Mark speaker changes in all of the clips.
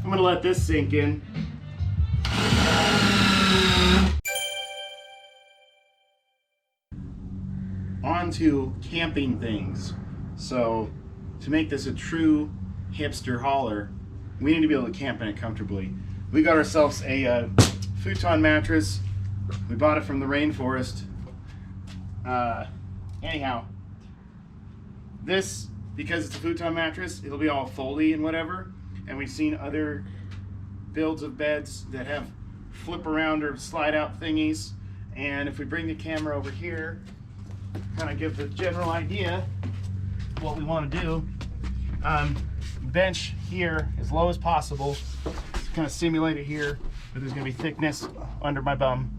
Speaker 1: I'm gonna let this sink in. On to camping things. So to make this a true hipster hauler, we need to be able to camp in it comfortably. We got ourselves a futon mattress. We bought it from the rainforest. Anyhow, this, because it's a futon mattress, it'll be all foldy and whatever. And we've seen other builds of beds that have flip around or slide out thingies. And if we bring the camera over here, kind of give the general idea what we want to do. Bench here as low as possible. Kind of simulate it here, but there's going to be thickness under my bum.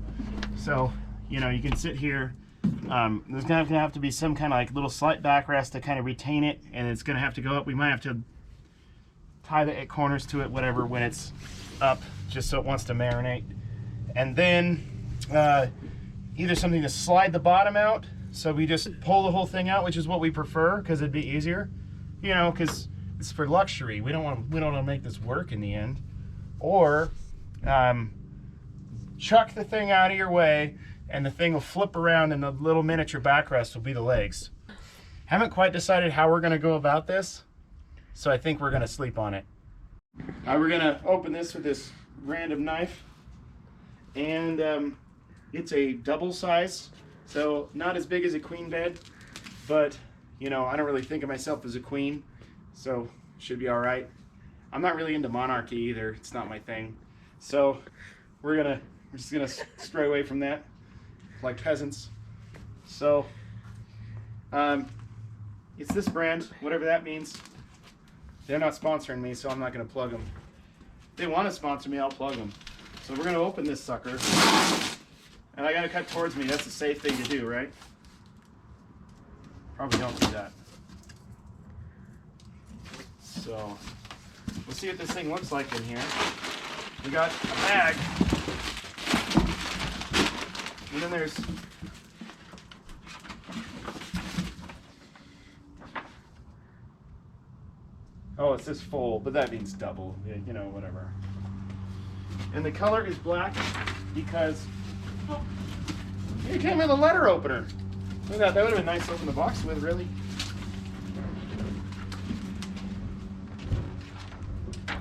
Speaker 1: So, you know, you can sit here. There's going to have to be some kind of like little slight backrest to kind of retain it, and it's going to have to go up. We might have to tie the corners to it, whatever, when it's up, just so it wants to marinate. And then either something to slide the bottom out, so we just pull the whole thing out, which is what we prefer because it'd be easier, you know, because it's for luxury. We don't want to make this work in the end. Or chuck the thing out of your way, and the thing will flip around, and the little miniature backrest will be the legs. Haven't quite decided how we're going to go about this, so I think we're going to sleep on it. We're going to open this with this random knife, and it's a double size, so not as big as a queen bed, but you know, I don't really think of myself as a queen, so should be all right. I'm not really into monarchy either. It's not my thing. So we're just gonna stray away from that, like peasants. So it's this brand, whatever that means. They're not sponsoring me, so I'm not gonna plug them. If they want to sponsor me, I'll plug them. So we're gonna open this sucker, and I gotta cut towards me. That's a safe thing to do, right? Probably don't do that. So we'll see what this thing looks like in here. We got a bag, and then there's it says full, but that means double, you know, whatever. And the color is black because it came with a letter opener. Look at that. That would have been nice to open the box with, really.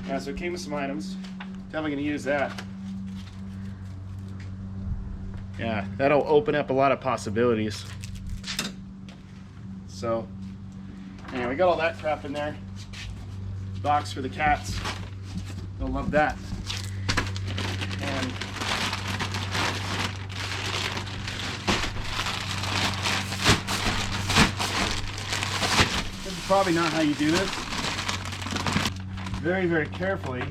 Speaker 1: Yeah, so it came with some items. Definitely going to use that. Yeah, that'll open up a lot of possibilities. So, anyway, we got all that crap in there. Box for the cats. They'll love that. And this is probably not how you do this. Very, very carefully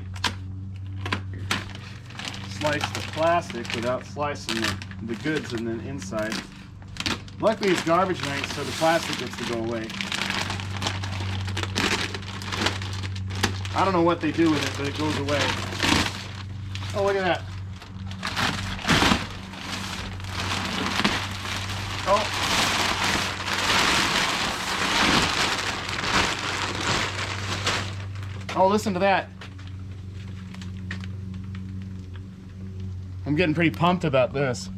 Speaker 1: slice the plastic without slicing the goods and then inside. Luckily it's garbage night, so the plastic gets to go away. I don't know what they do with it, but it goes away. Oh, look at that. Oh. Oh, listen to that. I'm getting pretty pumped about this.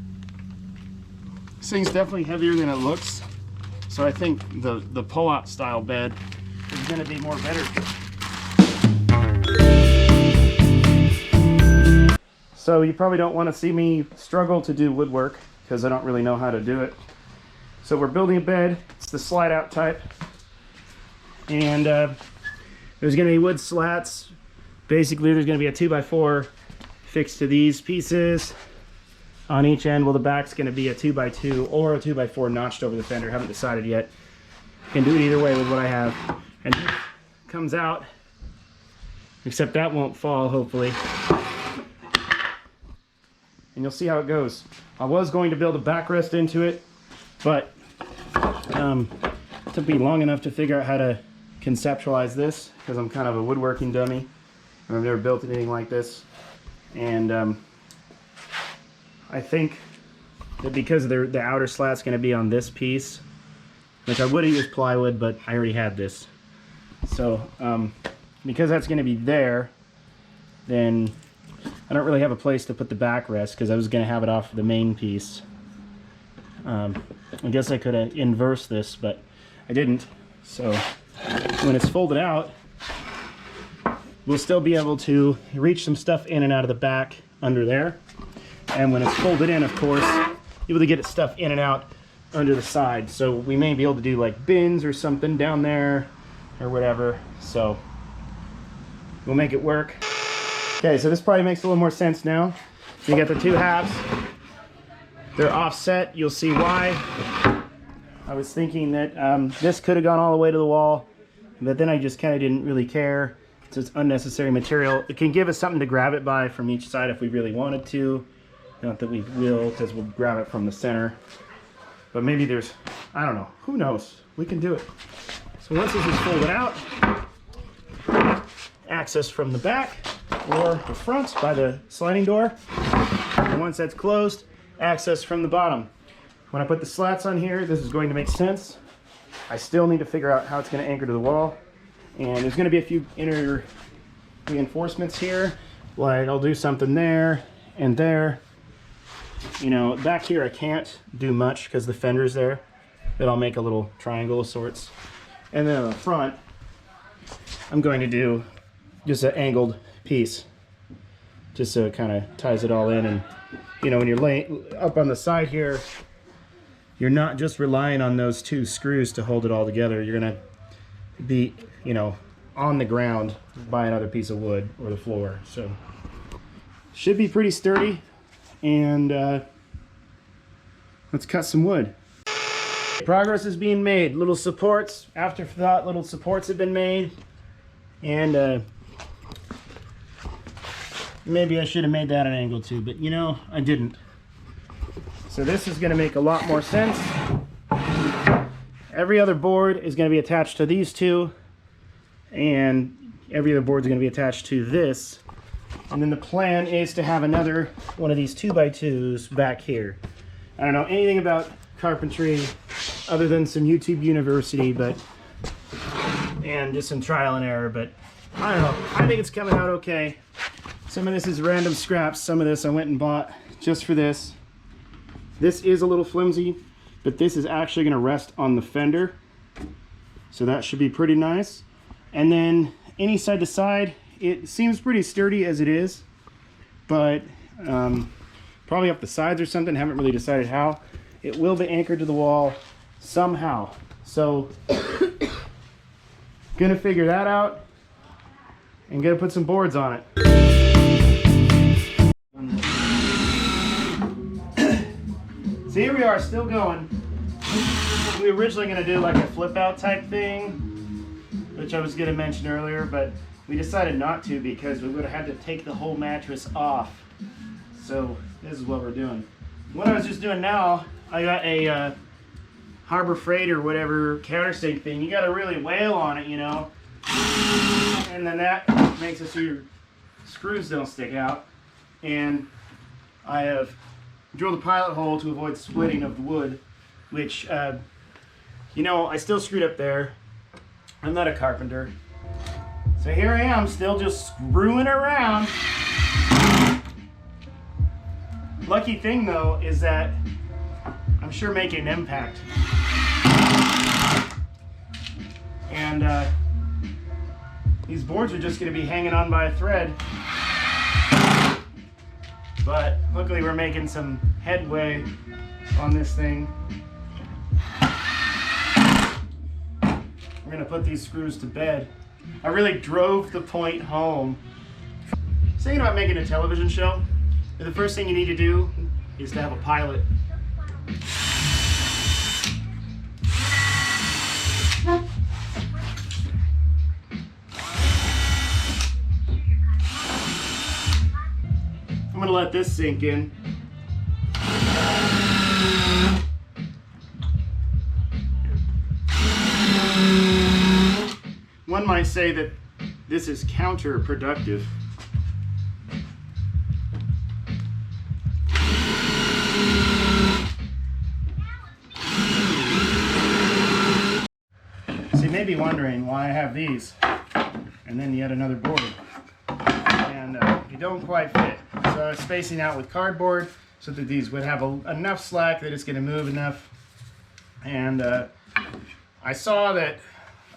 Speaker 1: This thing's definitely heavier than it looks. So I think the pull-out style bed is going to be more better. So you probably don't want to see me struggle to do woodwork because I don't really know how to do it. So we're building a bed. It's the slide out type. And there's going to be wood slats. Basically, there's going to be a 2x4 fixed to these pieces on each end. Well, the back's going to be a 2x2 or a 2x4 notched over the fender. Haven't decided yet. Can do it either way with what I have. And it comes out, except that won't fall, hopefully. And you'll see how it goes. I was going to build a backrest into it, but it took me long enough to figure out how to conceptualize this because I'm kind of a woodworking dummy. I've never built anything like this, and I think that because the outer slat's going to be on this piece, which I would have used plywood, but I already had this. So because that's going to be there,
Speaker 2: then I don't really have a place to put the backrest because I was going to have it off the main piece. I guess I could have inversed this, but I didn't. So when it's folded out, we'll still be able to reach some stuff in and out of the back under there. And when it's folded in, of course, you'll be able to get stuff in and out under the side. So we may be able to do like bins or something down there or whatever. So we'll make it work. Okay, so this probably makes a little more sense now. You got the two halves. They're offset. You'll see why. I was thinking that this could have gone all the way to the wall, but then I just kind of didn't really care. It's unnecessary material. It can give us something to grab it by from each side if we really wanted to. Not that we will, because we'll grab it from the center. But maybe there's, I don't know, who knows? We can do it. So once this is folded out, access from the back or the front by the sliding door. And once that's closed, access from the bottom. When I put the slats on here, this is going to make sense. I still need to figure out how it's going to anchor to the wall. And there's going to be a few inner reinforcements here. Like I'll do something there and there. You know, back here I can't do much because the fender's there. But I'll make a little triangle of sorts. And then on the front, I'm going to do just an angled piece. Just so it kind of ties it all in. And, you know, when you're laying up on the side here, you're not just relying on those two screws to hold it all together. You're going to be, you know, on the ground by another piece of wood or the floor. So should be pretty sturdy. And let's cut some wood. Progress is being made. Little supports, afterthought, little supports have been made. And maybe I should have made that an angle too, but you know, I didn't. So this is going to make a lot more sense. Every other board is going to be attached to these two, and every other board is going to be attached to this. And then the plan is to have another one of these 2x2s back here. I don't know anything about carpentry other than some YouTube University, and just some trial and error, but I don't know. I think it's coming out okay. Some of this is random scraps. Some of this I went and bought just for this. This is a little flimsy, but this is actually going to rest on the fender. So that should be pretty nice. And then any side to side, it seems pretty sturdy as it is, but probably up the sides or something. Haven't really decided how. It will be anchored to the wall somehow. So gonna figure that out and gonna put some boards on it. So here we are, still going. We were originally going to do like a flip out type thing, which I was going to mention earlier, but we decided not to because we would have had to take the whole mattress off. So this is what we're doing. What I was just doing now, I got a Harbor Freight or whatever countersink thing. You got to really wail on it, you know, and then that makes it so your screws don't stick out. And I have drilled a pilot hole to avoid splitting of the wood, which, you know, I still screwed up there. I'm not a carpenter. So here I am, still just screwing around. Lucky thing, though, is that I'm sure making an impact. And these boards are just going to be hanging on by a thread. But luckily we're making some headway on this thing. We're going to put these screws to bed. I really drove the point home. Thinking about making a television show, the first thing you need to do is to have a pilot. I'm gonna let this sink in. One might say that this is counterproductive. So you may be wondering why I have these and then yet another board. And
Speaker 1: and they don't quite fit. So I was spacing out with cardboard so that these would have enough slack that it's going to move enough. And I saw that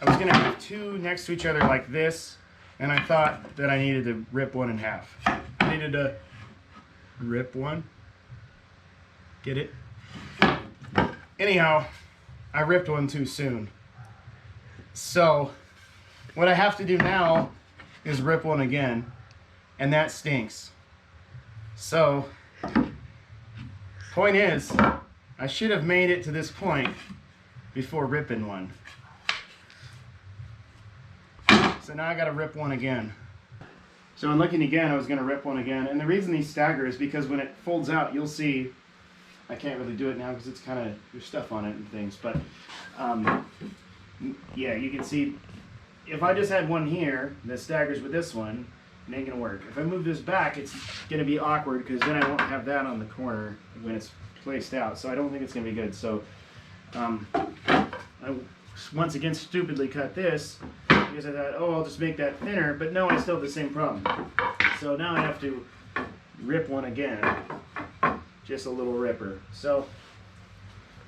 Speaker 1: I was going to have two next to each other like this, and I thought that I needed to rip one in half. I needed to rip one. Get it? Anyhow, I ripped one too soon. So what I have to do now is rip one again, and that stinks. So point is, I should have made it to this point before ripping one. So now I gotta rip one again. So in looking again, I was gonna rip one again. And the reason these stagger is because when it folds out, you'll see, I can't really do it now because it's kind of, there's stuff on it and things, but yeah, you can see, if I just had one here that staggers with this one, it ain't gonna work. If I move this back, it's gonna be awkward because then I won't have that on the corner when it's placed out. So I don't think it's gonna be good. So I once again stupidly cut this because I thought, oh, I'll just make that thinner, but no, I still have the same problem. So now I have to rip one again, just a little ripper. So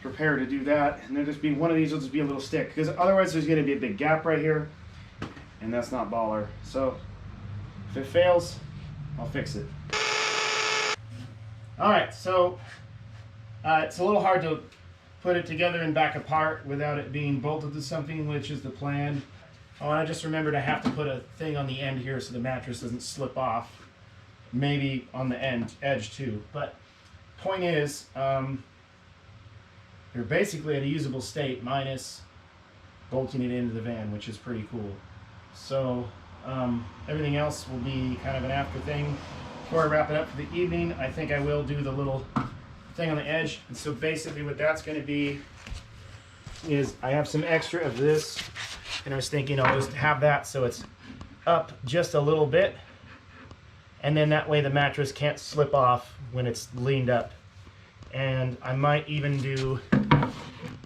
Speaker 1: prepare to do that, and there'll just be one of these will just be a little stick, because otherwise there's going to be a big gap right here, and that's not baller. So if it fails, I'll fix it. Alright, so it's a little hard to put it together and back apart without it being bolted to something, which is the plan. Oh, and I just remembered I have to put a thing on the end here so the mattress doesn't slip off. Maybe on the edge too. But point is, you're basically at a usable state minus bolting it into the van, which is pretty cool. So everything else will be kind of an after thing. Before I wrap it up for the evening, I think I will do the little thing on the edge. And so basically what that's going to be is I have some extra of this, and I was thinking I'll just have that so it's up just a little bit, and then that way the mattress can't slip off when it's leaned up. And I might even do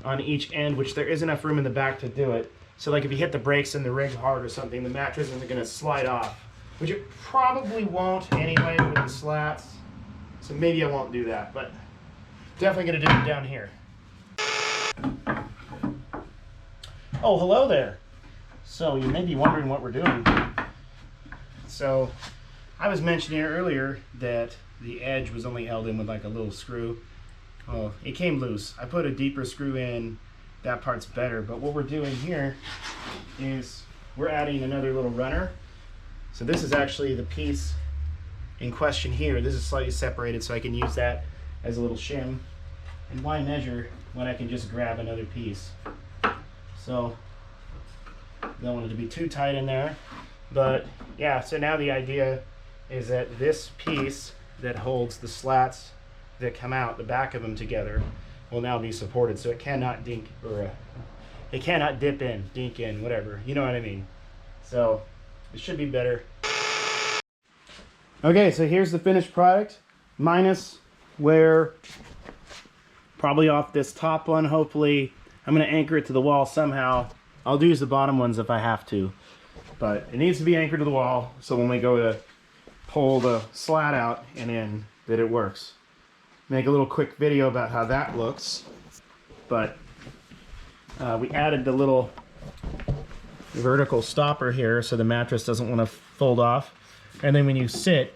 Speaker 1: on each end, which there is enough room in the back to do it, so like if you hit the brakes in the rig hard or something, the mattress isn't going to slide off, which it probably won't anyway with the slats. So maybe I won't do that, but definitely going to do it down here. Oh, hello there. So you may be wondering what we're doing. So I was mentioning earlier that the edge was only held in with like a little screw. Oh, it came loose. I put a deeper screw in. That part's better. But what we're doing here is we're adding another little runner. So this is actually the piece in question here. This is slightly separated, so I can use that as a little shim. And why measure when I can just grab another piece? So don't want it to be too tight in there. But yeah, so now the idea is that this piece that holds the slats that come out, the back of them together, will now be supported, so it cannot dink, or it cannot dip in, dink in, whatever, you know what I mean. So it should be better. Okay, so here's the finished product, minus where probably off this top one, hopefully I'm going to anchor it to the wall somehow. I'll use the bottom ones if I have to, but it needs to be anchored to the wall so when we go to pull the slat out and in, that it works. Make a little quick video about how that looks, but we added the little vertical stopper here so the mattress doesn't want to fold off, and then when you sit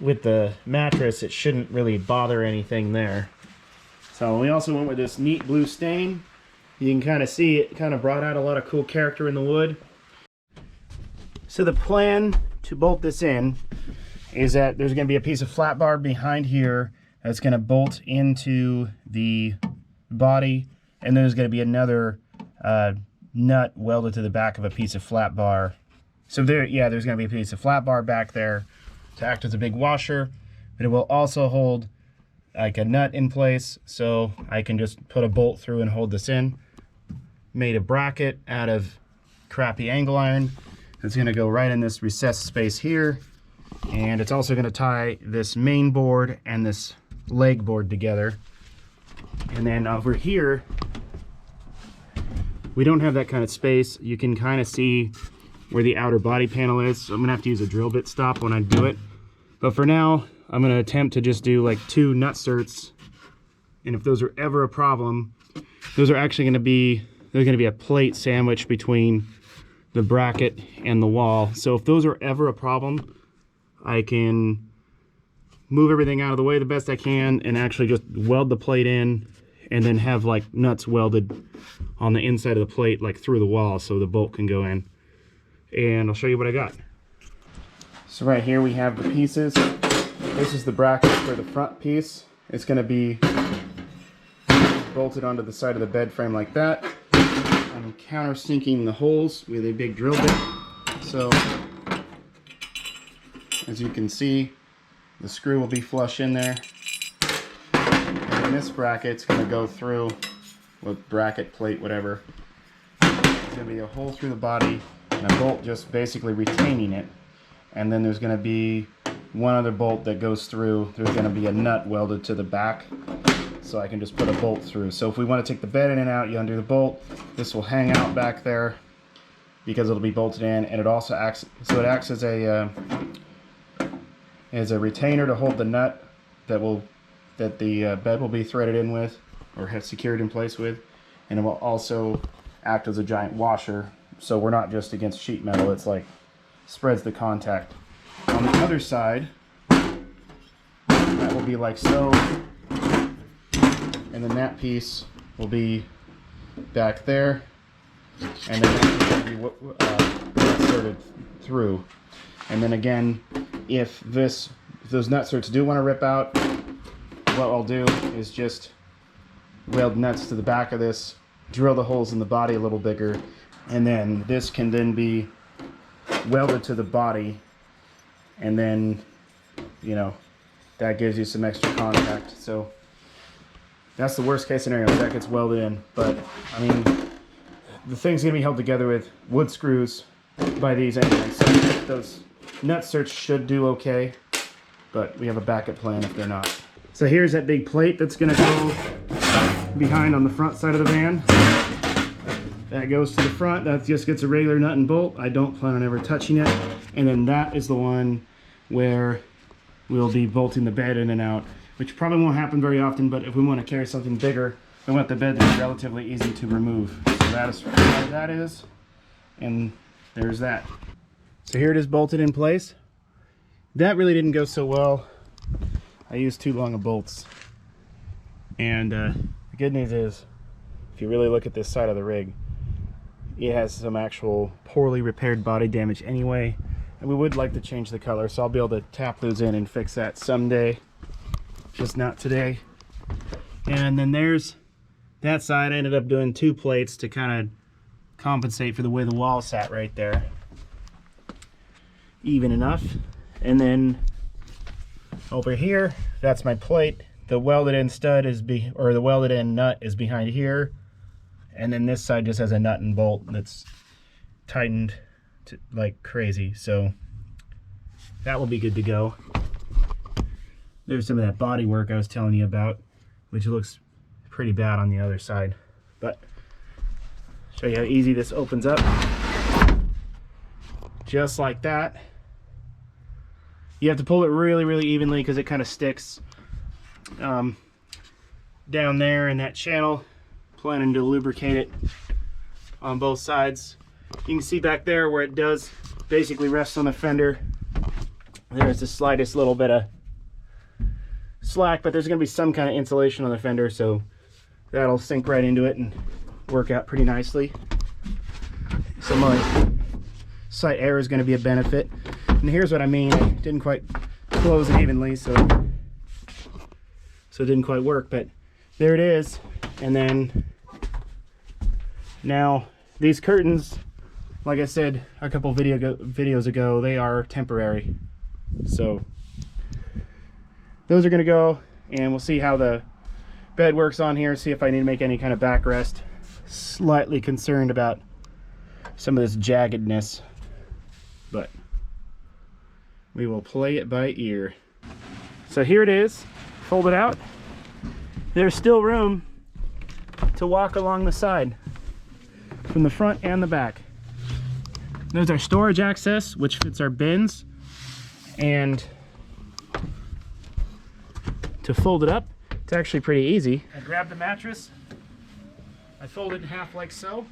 Speaker 1: with the mattress it shouldn't really bother anything there. So we also went with this neat blue stain. You can kind of see it kind of brought out a lot of cool character in the wood. So the plan to bolt this in is that there's going to be a piece of flat bar behind here that's going to bolt into the body, and then there's going to be another nut welded to the back of a piece of flat bar. So there, yeah, there's going to be a piece of flat bar back there to act as a big washer, but it will also hold like a nut in place, so I can just put a bolt through and hold this in. Made a bracket out of crappy angle iron. It's going to go right in this recessed space here, and it's also going to tie this main board and this leg board together. And then over here we don't have that kind of space. You can kind of see
Speaker 2: where the outer body panel is. So I'm gonna have to use a drill bit stop when I do it. But for now, I'm gonna attempt to just do like 2 nut certs. And if those are ever a problem, those are actually gonna be, there's gonna be a plate sandwiched between the bracket and the wall. So if those are ever a problem, I can move everything out of the way the best I can and actually just weld the plate in and then have like nuts welded on the inside of the plate, like through the wall, so the bolt can go in. And I'll show you what I got. So right here we have the pieces. This is the bracket for the front piece. It's going to be bolted onto the side of the bed frame like that. I'm countersinking the holes with a big drill bit. So as you can see, the screw will be flush in there. And then this bracket's going to go through with bracket, plate, whatever. There's going to be a hole through the body and a bolt just basically retaining it. And then there's going to be one other bolt that goes through. There's going to be a nut welded to the back, so I can just put a bolt through. So if we want to take the bed in and out, you undo the bolt. This will hang out back there because it'll be bolted in, and it also acts, so it acts as a retainer to hold the nut that the bed will be threaded in with, or have secured in place with, and it will also act as a giant washer, so we're not just against sheet metal. It's like spreads the contact. On the other side, that will be like so, and then that piece will be back there, and then that will be inserted through. And then again, if those nut certs do want to rip out, what I'll do is just weld nuts to the back of this, drill the holes in the body a little bigger, and then this can then be welded to the body, and then, you know, that gives you some extra contact. So that's the worst case scenario, that gets welded in. But I mean, the thing's gonna be held together with wood screws by these anyway, so those nut certs should do okay, but we have a backup plan if they're not. So here's that big plate that's gonna go behind on the front side of the van. That goes to the front. That just gets a regular nut and bolt. I don't plan on ever touching it. And then that is the one where we'll be bolting the bed in and out, which probably won't happen very often, but if we want to carry something bigger, we want the bed to be relatively easy to remove. So that is where that is, and there's that. So here it is bolted in place. That really didn't go so well. I used too long of bolts. And the good news is, if you really look at this side of the rig, it has some actual poorly repaired body damage anyway, and we would like to change the color, so I'll be able to tap those in and fix that someday, just not today. And then there's that side. I ended up doing 2 plates to kind of compensate for the way the wall sat right there. Even enough. And then over here, that's my plate. The welded in stud is the welded in nut is behind here. And then this side just has a nut and bolt that's tightened to, like crazy. So that will be good to go. There's some of that body work I was telling you about, which looks pretty bad on the other side. But show you how easy this opens up. Just like that. You have to pull it really, really evenly because it kind of sticks down there in that channel. Planning to lubricate it on both sides. You can see back there where it does basically rest on the fender. There's the slightest little bit of slack, but there's going to be some kind of insulation on the fender, so that'll sink right into it and work out pretty nicely. So my sight error is going to be a benefit. And here's what I mean. I didn't quite close it evenly, so it didn't quite work, but there it is. And then now these curtains, like I said a couple videos ago, they are temporary. So those are going to go, and we'll see how the bed works on here, see if I need to make any kind of backrest. Slightly concerned about some of this jaggedness, but we will play it by ear. So here it is, folded out. There's still room to walk along the side from the front and the back. There's our storage access, which fits our bins. And to fold it up, it's actually pretty easy. I grab the mattress, I fold it in half like so.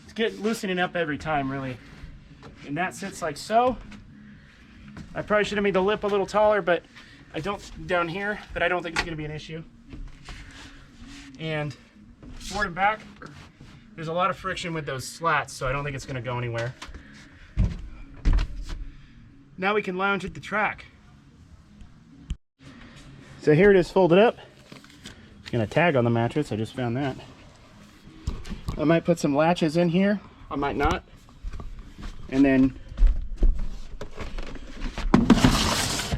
Speaker 2: It's getting loosening up every time, really. And that sits like so. I probably should have made the lip a little taller, but I don't down here, but I don't think it's gonna be an issue. And forward and back, there's a lot of friction with those slats, so I don't think it's gonna go anywhere. Now we can lounge at the track. So here it is folded up. It's gonna tag on the mattress, I just found that. I might put some latches in here, I might not. And then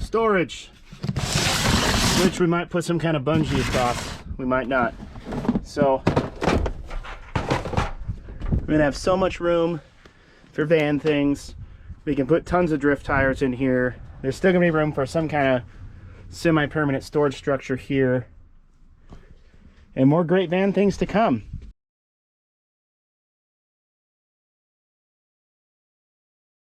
Speaker 2: storage, which we might put some kind of bungee across, we might not. So we're gonna have so much room for van things. We can put tons of drift tires in here. There's still gonna be room for some kind of semi-permanent storage structure here, and more great van things to come.